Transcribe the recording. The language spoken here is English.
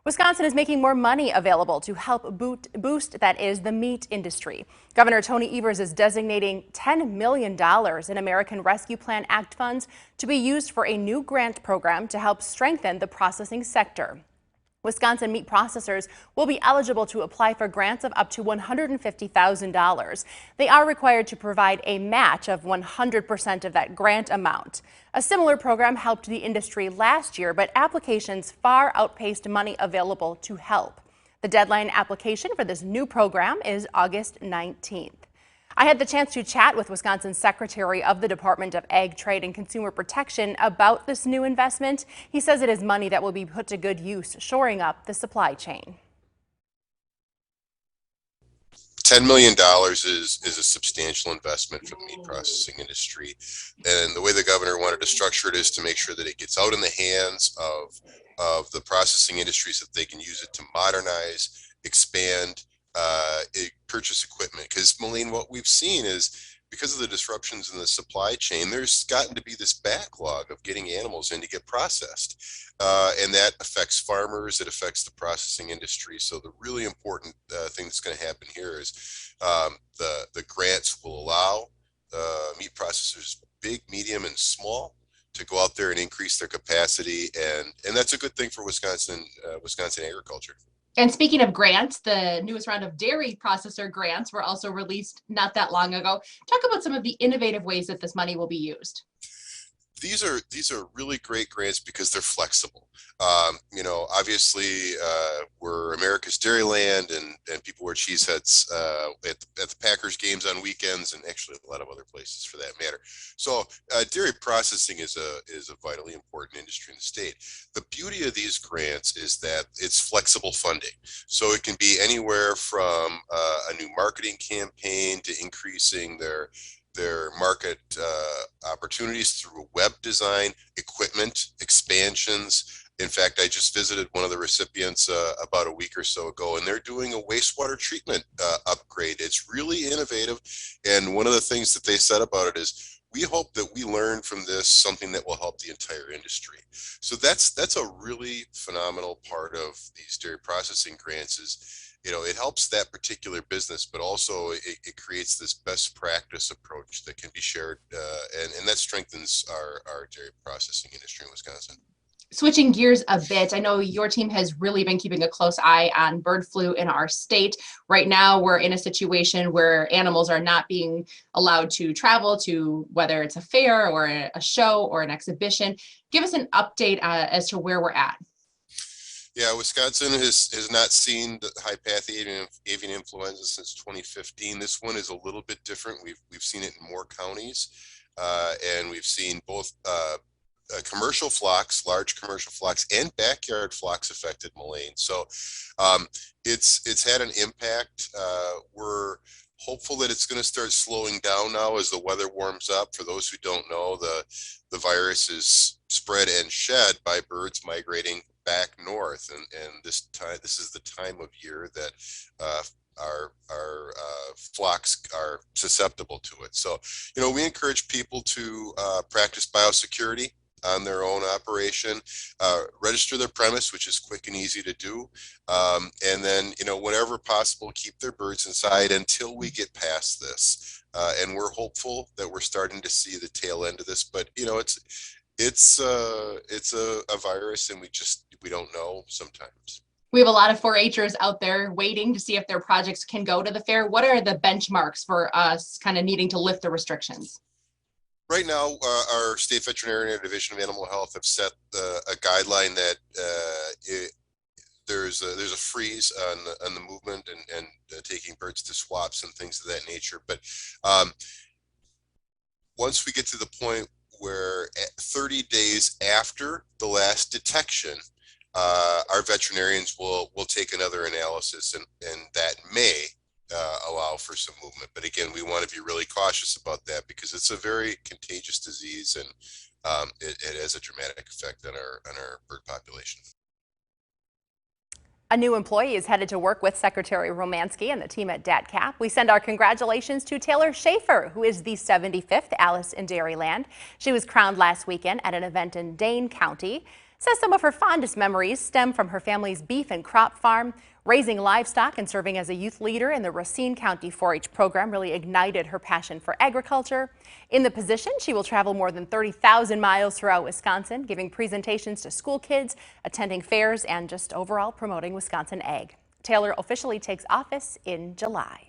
Wisconsin is making more money available to help boost the meat industry. Governor Tony Evers is designating $10 million in American Rescue Plan Act funds to be used for a new grant program to help strengthen the processing sector. Wisconsin meat processors will be eligible to apply for grants of up to $150,000. They are required to provide a match of 100% of that grant amount. A similar program helped the industry last year, but applications far outpaced money available to help. The deadline application for this new program is August 19th. I had the chance to chat with Wisconsin's Secretary of the Department of Ag, Trade and Consumer Protection about this new investment. He says it is money that will be put to good use, shoring up the supply chain. $10 million is a substantial investment for the meat processing industry. And the way the governor wanted to structure it is to make sure that it gets out in the hands of the processing industry so that they can use it to modernize, expand, purchase equipment. Because, Malene, what we've seen is because of the disruptions in the supply chain, there's gotten to be this backlog of getting animals in to get processed. And that affects farmers, it affects the processing industry. So the really important thing that's going to happen here is the grants will allow meat processors, big, medium, and small, to go out there and increase their capacity. And that's a good thing for Wisconsin agriculture. And speaking of grants, the newest round of dairy processor grants were also released not that long ago. Talk about some of the innovative ways that this money will be used. These are really great grants because they're flexible. Obviously, we're America's Dairyland, and people wear cheeseheads at the Packers games on weekends, and actually a lot of other places for that matter. So dairy processing is a vitally important industry in the state. The beauty of these grants is that it's flexible funding. So it can be anywhere from a new marketing campaign to increasing their market opportunities through web design, equipment, expansions. In fact, I just visited one of the recipients about a week or so ago, and they're doing a wastewater treatment upgrade. It's really innovative, and one of the things that they said about it is, we hope that we learn from this something that will help the entire industry. So that's a really phenomenal part of these dairy processing grants is, it helps that particular business, but also it creates this best practice approach that can be shared, and that strengthens our dairy processing industry in Wisconsin. Switching gears a bit, I know your team has really been keeping a close eye on bird flu in our state. Right now, we're in a situation where animals are not being allowed to travel to, whether it's a fair or a show or an exhibition. Give us an update as to where we're at. Yeah, Wisconsin has not seen the high-path avian influenza since 2015. This one is a little bit different. We've seen it in more counties, and we've seen both commercial flocks, large commercial flocks, and backyard flocks affected, Malene. So it's had an impact. We're hopeful that it's going to start slowing down now as the weather warms up. For those who don't know, the virus is spread and shed by birds migrating back north, and this is the time of year that our flocks are susceptible to it. So, we encourage people to practice biosecurity on their own operation, register their premise, which is quick and easy to do, and then, whenever possible, keep their birds inside until we get past this. And we're hopeful that we're starting to see the tail end of this, but it's a virus, and we don't know sometimes. We have a lot of 4-H'ers out there waiting to see if their projects can go to the fair. What are the benchmarks for us kind of needing to lift the restrictions? Right now, our State Veterinarian Division of Animal Health have set a guideline that there's a freeze on the movement and taking birds to swaps and things of that nature. But once we get to the point where 30 days after the last detection, our veterinarians will take another analysis, and that may allow for some movement. But again, we want to be really cautious about that because it's a very contagious disease, and it has a dramatic effect on our bird population. A new employee is headed to work with Secretary Romanski and the team at DATCAP. We send our congratulations to Taylor Schaefer, who is the 75th Alice in Dairyland. She was crowned last weekend at an event in Dane County. Says some of her fondest memories stem from her family's beef and crop farm. Raising livestock and serving as a youth leader in the Racine County 4-H program really ignited her passion for agriculture. In the position, she will travel more than 30,000 miles throughout Wisconsin, giving presentations to school kids, attending fairs, and just overall promoting Wisconsin ag. Taylor officially takes office in July.